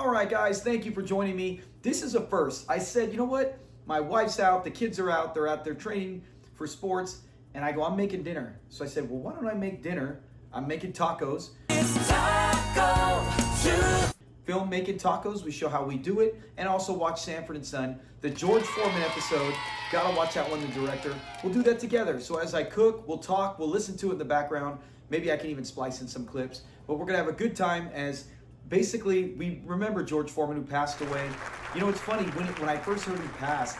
All right, guys, thank you for joining me. This is a first. I said, you know what? My wife's out, the kids are out, they're out there training for sports, and I go, I'm making dinner. So I said, well, why don't I make dinner? I'm making tacos. It's Taco Tuesday. Film making tacos, we show how we do it, and also watch Sanford and Son, the George Foreman episode. Gotta watch that one, the director. We'll do that together. So as I cook, we'll talk, we'll listen to it in the background. Maybe I can even splice in some clips. But we're gonna have a good time as basically we remember George Foreman who passed away. You know, it's funny, when I first heard he passed,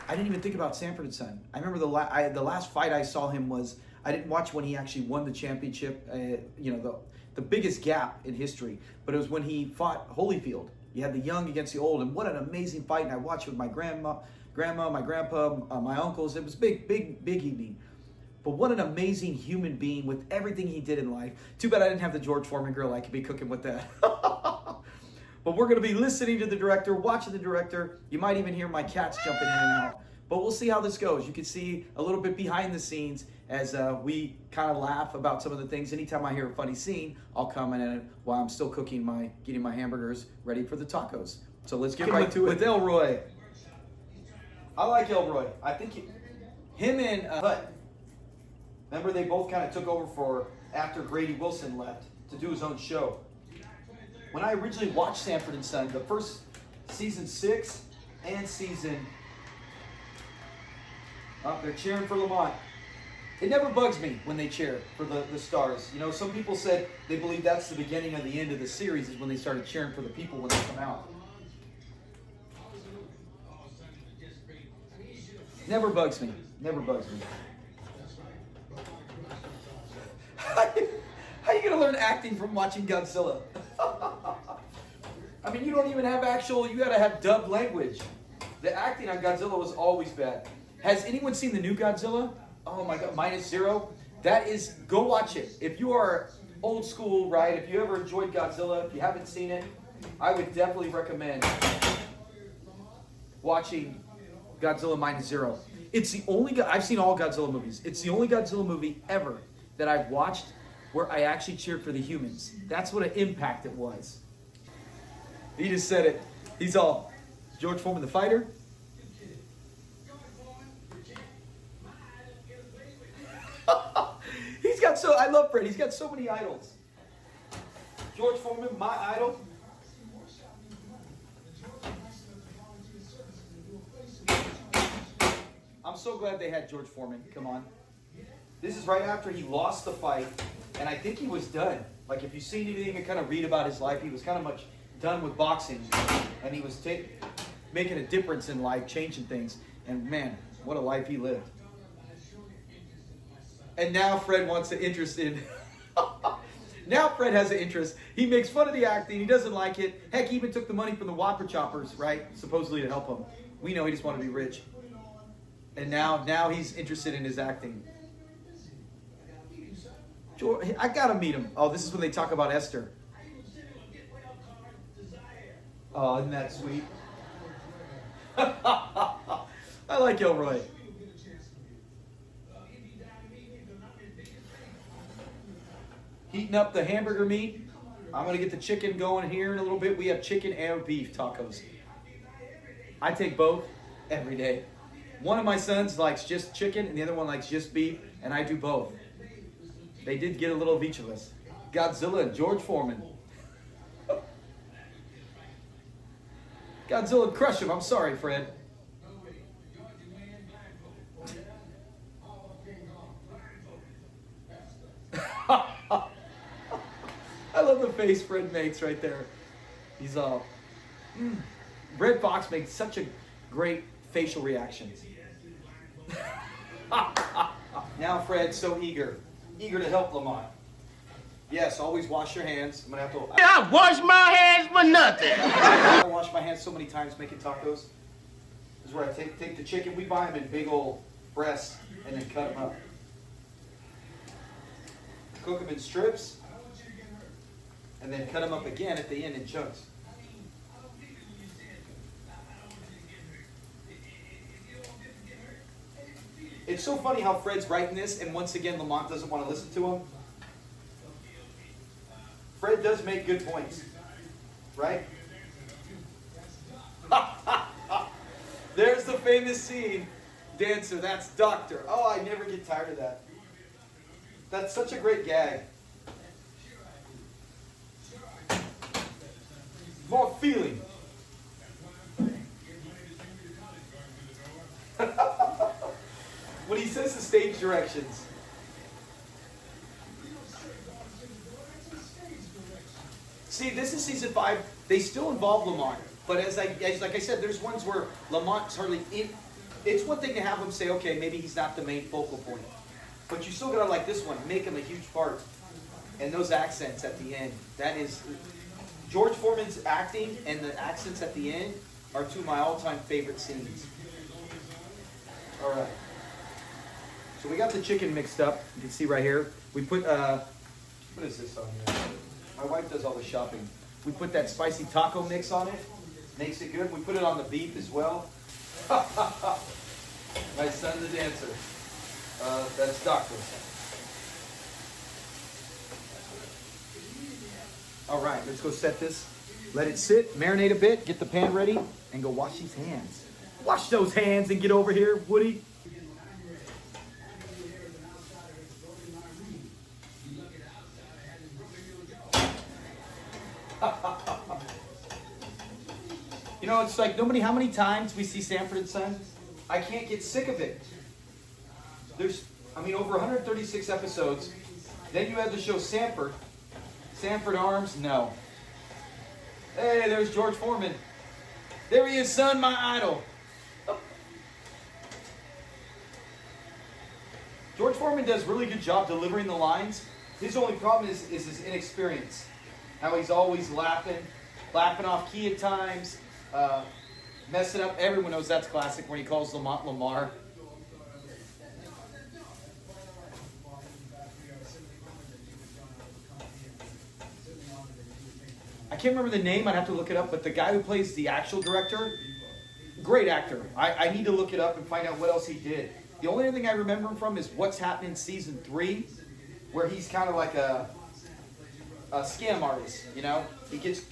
I didn't even think about Sanford and Son. I remember the last fight I saw him was, I didn't watch when he actually won the championship, the biggest gap in history, but it was when he fought Holyfield. You had the young against the old, and what an amazing fight, and I watched it with my grandma, my grandpa, my uncles. It was big evening. But what an amazing human being with everything he did in life. Too bad I didn't have the George Foreman grill. I could be cooking with that. But we're going to be listening to the director, watching the director. You might even hear my cats jumping in and out. But we'll see how this goes. You can see a little bit behind the scenes as we kind of laugh about some of the things. Anytime I hear a funny scene, I'll comment on it while I'm still getting my hamburgers ready for the tacos. So let's get right to it. With Elroy. I like Elroy. I think him and Hutt. Remember, they both kind of took over for after Grady Wilson left to do his own show. When I originally watched Sanford and Son, the first season 6 and season, they're cheering for Lamont. It never bugs me when they cheer for the stars. You know, some people said they believe that's the beginning of the end of the series is when they started cheering for the people when they come out. Never bugs me. Never bugs me. How are you going to learn acting from watching Godzilla? I mean, you don't even have you got to have dubbed language. The acting on Godzilla was always bad. Has anyone seen the new Godzilla? Oh my God, -0. That is, go watch it. If you are old school, right? If you ever enjoyed Godzilla, if you haven't seen it, I would definitely recommend watching Godzilla -0. It's the only, I've seen all Godzilla movies. It's the only Godzilla movie ever that I've watched where I actually cheered for the humans. That's what an impact it was. He just said it. He's all, George Foreman the fighter. I love Fred. He's got so many idols. George Foreman, my idol. I'm so glad they had George Foreman. Come on. This is right after he lost the fight, and I think he was done. Like, if you've seen anything and kind of read about his life, he was kind of much done with boxing, and he was making a difference in life, changing things. And man, what a life he lived. And now Fred wants an interest in... Now Fred has an interest. He makes fun of the acting. He doesn't like it. Heck, he even took the money from the Whopper Choppers, right? Supposedly to help him. We know he just wanted to be rich. And now he's interested in his acting. George, I gotta meet him. Oh, this is when they talk about Esther. Oh, isn't that sweet? I like Elroy. Heating up the hamburger meat. I'm going to get the chicken going here in a little bit. We have chicken and beef tacos. I take both every day. One of my sons likes just chicken and the other one likes just beef, and I do both. They did get a little of each of us. Godzilla and George Foreman. Godzilla crush him. I'm sorry, Fred. I love the face Fred makes right there. He's all... Red Fox makes such a great facial reactions. Now Fred's so eager to help Lamont. Yes, always wash your hands. I'm going to have to... I wash my hands for nothing. I wash my hands so many times making tacos. This is where I take the chicken. We buy them in big old breasts and then cut them up. Cook them in strips. And then cut them up again at the end in chunks. It's so funny how Fred's writing this, and once again, Lamont doesn't want to listen to him. Fred does make good points, right? There's the famous scene. Dancer, that's Doctor. Oh, I never get tired of that. That's such a great gag. More feeling. When he says the stage directions. See, this is season 5. They still involve Lamont, but like I said, there's ones where Lamont's hardly in. It's one thing to have him say, okay, maybe he's not the main focal point, but you still gotta, like this one, make him a huge part. And those accents at the end, that is George Foreman's acting and the accents at the end are two of my all-time favorite scenes. All right. So we got the chicken mixed up. You can see right here. We put, what is this on here? My wife does all the shopping. We put that spicy taco mix on it. Makes it good. We put it on the beef as well. My son, the dancer. That's Doctor. All right, let's go set this. Let it sit, marinate a bit, get the pan ready, and go wash these hands. Wash those hands and get over here, Woody. You know, it's like nobody, how many times we see Sanford and Son? I can't get sick of it. There's, over 136 episodes. Then you had the show Sanford. Sanford Arms, no. Hey, there's George Foreman. There he is, son, my idol. Oh. George Foreman does a really good job delivering the lines. His only problem is his inexperience. How he's always laughing off key at times, messing up. Everyone knows that's classic when he calls Lamont Lamar. I can't remember the name, I'd have to look it up, but the guy who plays the actual director, great actor. I need to look it up and find out what else he did. The only thing I remember him from is What's Happening in Season 3, where he's kind of like a scam artist, you know? He gets,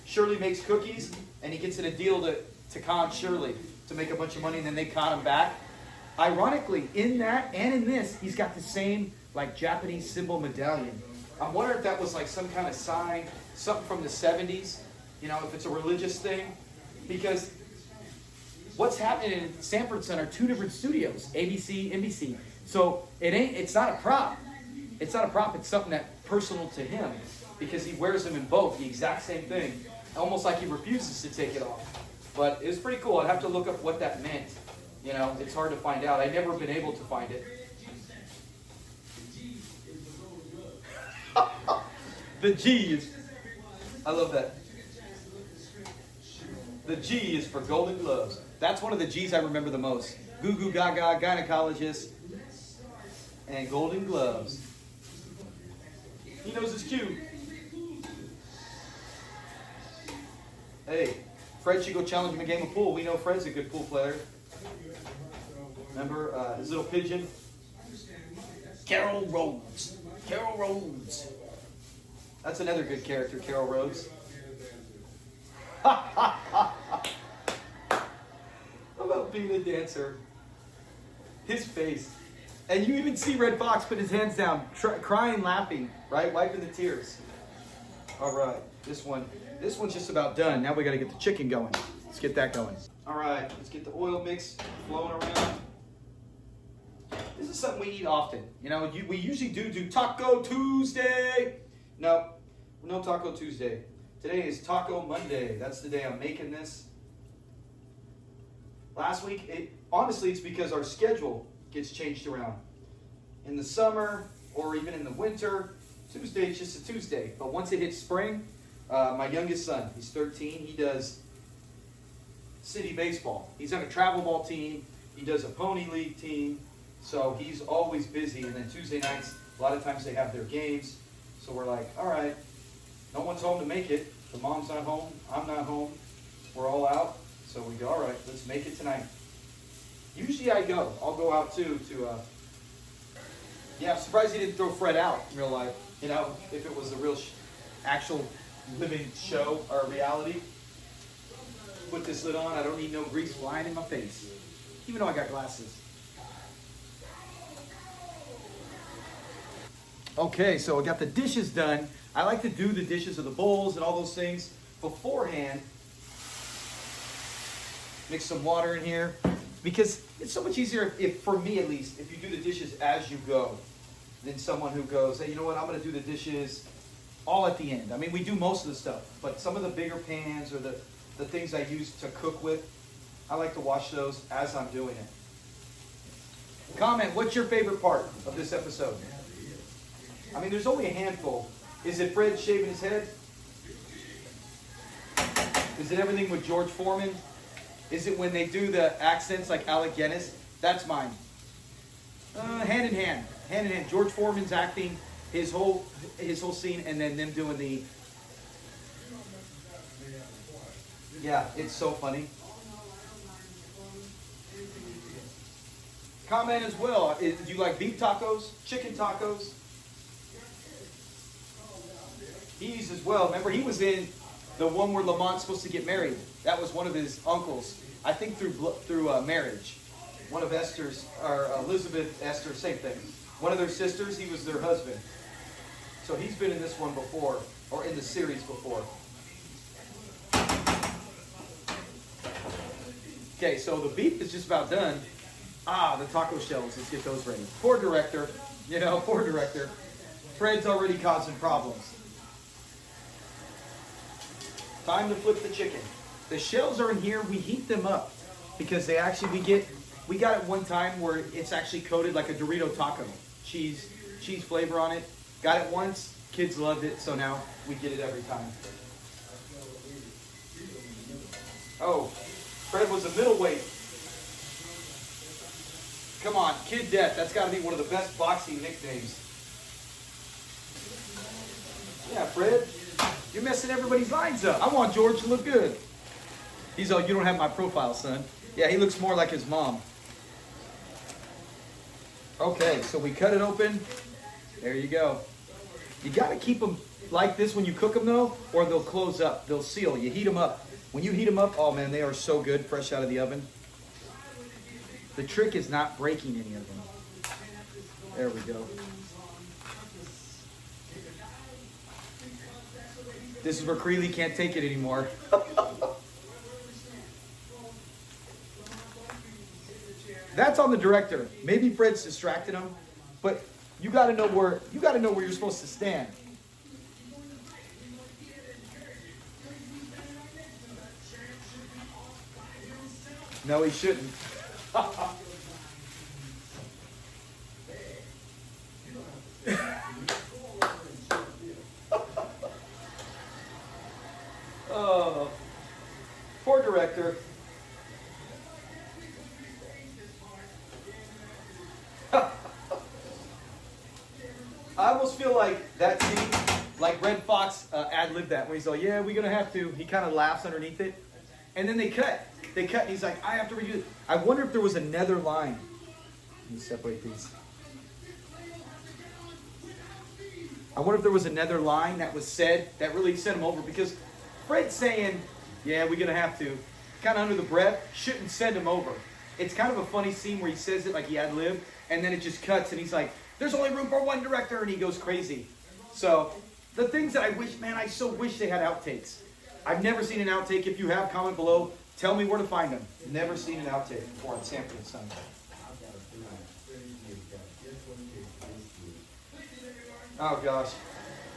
Shirley makes cookies, and he gets in a deal to con Shirley to make a bunch of money, and then they con him back. Ironically, in that and in this, he's got the same, like, Japanese symbol medallion. I'm wondering if that was like some kind of sign, something from the 70s, you know, if it's a religious thing. Because What's Happening in Sanford Son are two different studios, ABC, NBC. So it's not a prop. It's not a prop, it's something that's personal to him. Because he wears them in both, the exact same thing. Almost like he refuses to take it off. But it was pretty cool. I'd have to look up what that meant. You know, it's hard to find out. I've never been able to find it. The G is, I love that. The G is for Golden Gloves. That's one of the G's I remember the most. Goo Goo Gaga, gynecologist, and Golden Gloves. He knows his cue. Hey, Fred should go challenge him a game of pool. We know Fred's a good pool player. Remember his little pigeon? Carol Rhodes. Carol Rhodes. That's another good character, Carol Rhodes. How about being a dancer? His face. And you even see Red Fox put his hands down, crying, laughing, right? Wiping the tears. All right, this one's just about done. Now we got to get the chicken going. Let's get that going. All right, let's get the oil mix flowing around. This is something we eat often. You know, we usually do Taco Tuesday. No Taco Tuesday. Today is Taco Monday. That's the day I'm making this. Last week, honestly, it's because our schedule gets changed around. In the summer, or even in the winter, Tuesday is just a Tuesday. But once it hits spring, my youngest son, he's 13, he does city baseball. He's on a travel ball team. He does a pony league team. So he's always busy. And then Tuesday nights, a lot of times they have their games. So we're like, all right, no one's home to make it. The mom's not home. I'm not home. We're all out. So we go, all right, let's make it tonight. Usually I go. I'll go out too yeah, I'm surprised he didn't throw Fred out in real life. You know, if it was a real, actual living show or reality. put this lid on. I don't need no grease flying in my face, even though I got glasses. Okay, so I got the dishes done. I like to do the dishes of the bowls and all those things beforehand. Mix some water in here because it's so much easier, if for me at least, if you do the dishes as you go than someone who goes, hey, you know what, I'm going to do the dishes all at the end. I mean, we do most of the stuff, but some of the bigger pans or the things I use to cook with, I like to wash those as I'm doing it. Comment, what's your favorite part of this episode? I mean, there's only a handful. Is it Fred shaving his head? Is it everything with George Foreman? Is it when they do the accents like Alec Guinness? That's mine. Hand in hand. Hand in hand. George Foreman's acting his whole scene, and then them doing the... Yeah, it's so funny. Comment as well. Do you like beef tacos? Chicken tacos? He's as well. Remember, he was in the one where Lamont's supposed to get married. That was one of his uncles. I think through marriage. One of Esther's, or Elizabeth Esther, same thing. One of their sisters, he was their husband. So he's been in this one before, or in the series before. Okay, so the beef is just about done. The taco shells, let's get those ready. Poor director, poor director. Fred's already causing problems. Time to flip the chicken. The shells are in here. We heat them up because they actually, we got it one time where it's actually coated like a Dorito taco. Cheese flavor on it. Got it once. Kids loved it, so now we get it every time. Oh, Fred was a middleweight. Come on, Kid Death. That's got to be one of the best boxing nicknames. Yeah, Fred. You're messing everybody's lines up. I want George to look good. He's all, you don't have my profile, son. Yeah, he looks more like his mom. Okay, so we cut it open. There you go. You got to keep them like this when you cook them, though, or they'll close up. They'll seal. You heat them up. When you heat them up, oh, man, they are so good, fresh out of the oven. The trick is not breaking any of them. There we go. This is where Creeley can't take it anymore. That's on the director. Maybe Fred's distracted him, but you got to know where you're supposed to stand. No, he shouldn't. Oh, poor director. I almost feel like that scene, like Red Fox ad-libbed that, where he's like, yeah, we're going to have to. He kind of laughs underneath it. And then they cut. And he's like, I have to redo it. I wonder if there was another line. Let me separate these. I wonder if there was another line that was said that really sent him over. Because Fred saying, yeah, we're going to have to, kind of under the breath, shouldn't send him over. It's kind of a funny scene where he says it like he ad-libbed, and then it just cuts, and he's like, there's only room for one director, and he goes crazy. So, the things that I wish, man, I so wish they had outtakes. I've never seen an outtake. If you have, comment below. Tell me where to find them. Never seen an outtake before on Sanford and Son. Oh, gosh.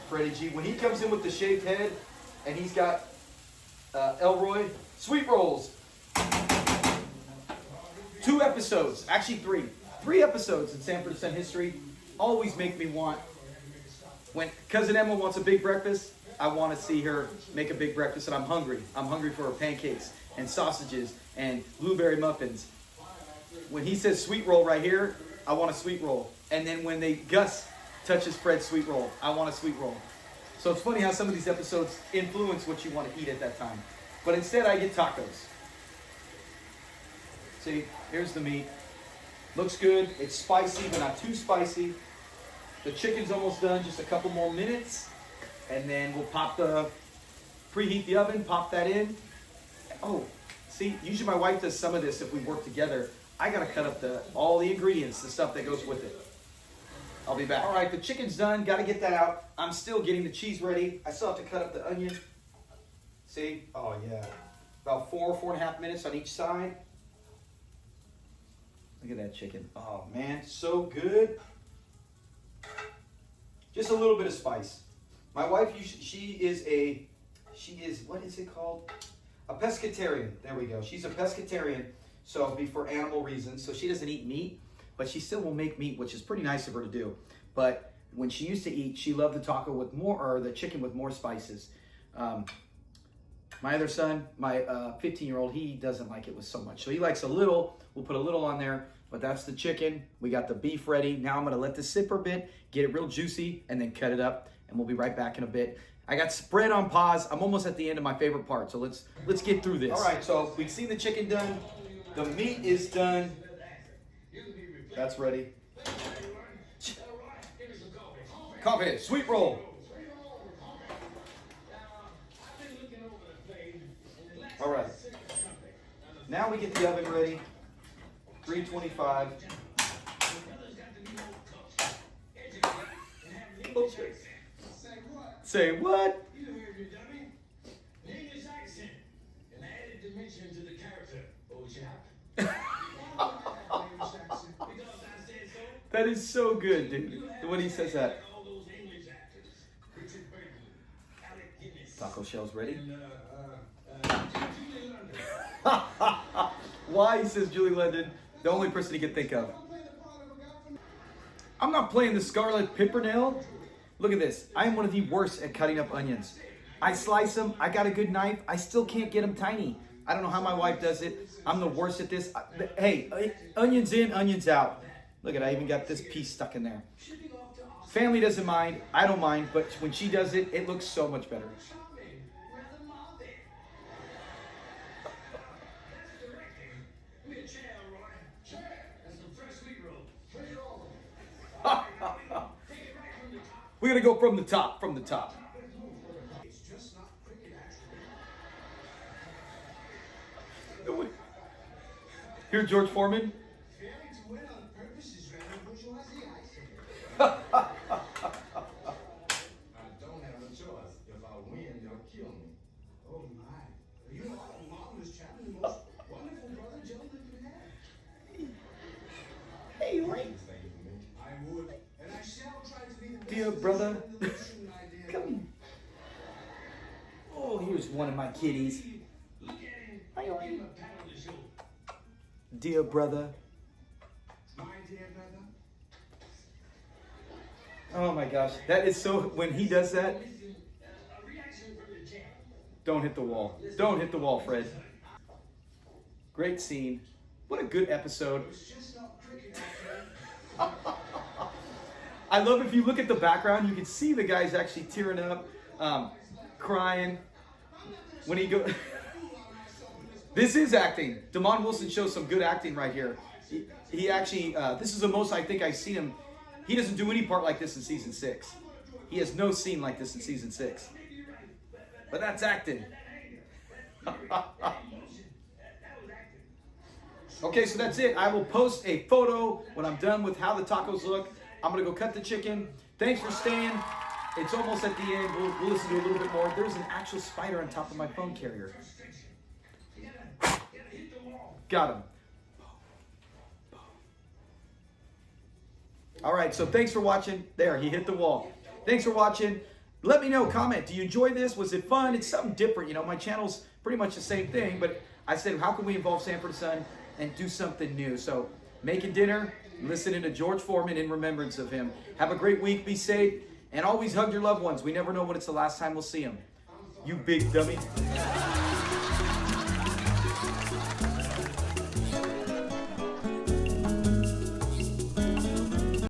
Freddie G. When he comes in with the shaved head, and he's got Elroy, sweet rolls. 2 episodes, actually 3. 3 episodes in Sanford and Son history always make me want, when Cousin Emma wants a big breakfast, I want to see her make a big breakfast, and I'm hungry. I'm hungry for her pancakes and sausages and blueberry muffins. When he says sweet roll right here, I want a sweet roll. And then when Gus touches Fred's sweet roll, I want a sweet roll. So it's funny how some of these episodes influence what you want to eat at that time. But instead, I get tacos. See, here's the meat. Looks good. It's spicy, but not too spicy. The chicken's almost done. Just a couple more minutes. And then we'll preheat the oven, pop that in. Oh, See, usually my wife does some of this if we work together. I gotta cut up all the ingredients, the stuff that goes with it. I'll be back. All right, the chicken's done. Gotta get that out. I'm still getting the cheese ready. I still have to cut up the onion. See? Oh, yeah. About 4.5 minutes on each side. Look at that chicken. Oh, man, so good. Just a little bit of spice. My wife, she is, what is it called? A pescatarian. There we go. She's a pescatarian, so it'll be for animal reasons. So she doesn't eat meat, but she still will make meat, which is pretty nice of her to do. But when she used to eat, she loved the taco with more, or the chicken with more spices. My other son, my 15-year-old, he doesn't like it with so much. So he likes a little. We'll put a little on there, but that's the chicken. We got the beef ready. Now I'm going to let this sit for a bit, get it real juicy, and then cut it up, and we'll be right back in a bit. I got spread on pause. I'm almost at the end of my favorite part, so let's get through this. All right, so we've seen the chicken done. The meat is done. That's ready. Coffee, sweet roll. All right. Now we get the oven ready. 325. Say what? That is so good, dude. When he says that. Taco shell's ready. Why, he says Julie London, the only person he could think of. I'm not playing the Scarlet Pimpernel. Look at this. I am one of the worst at cutting up onions. I slice them. I got a good knife. I still can't get them tiny. I don't know how my wife does it. I'm the worst at this. Hey, onions in, onions out. Look at it. I even got this piece stuck in there. Family doesn't mind. I don't mind. But when she does it, it looks so much better. We're going to go from the top, Here, George Foreman. I don't have a choice. If I win, they'll kill me. Oh my. You know, Mom was chatting the most wonderful brother Joe that you had. Hey, Ray. I would, and I shall try to be the best. Dear brother. Come. Oh, here's one of my kitties. Hi, Ray. Dear brother. My dear brother. Oh my gosh, that is so, when he does that, don't hit the wall. Don't hit the wall, Fred. Great scene. What a good episode. I love if you look at the background, you can see the guys actually tearing up, crying. When he goes, this is acting. Damon Wilson shows some good acting right here. He actually, this is the most I think I've seen him. He doesn't do any part like this in season 6. He has no scene like this in season 6. But that's acting. Okay, so that's it. I will post a photo when I'm done with how the tacos look. I'm going to go cut the chicken. Thanks for staying. It's almost at the end. We'll listen to a little bit more. There's an actual spider on top of my phone carrier. Got him. All right, so thanks for watching. There, he hit the wall. Thanks for watching. Let me know, comment. Do you enjoy this? Was it fun? It's something different. You know, my channel's pretty much the same thing, but I said, how can we involve Sanford Son and do something new? So making dinner, listening to George Foreman in remembrance of him. Have a great week. Be safe. And always hug your loved ones. We never know when it's the last time we'll see them. You big dummy.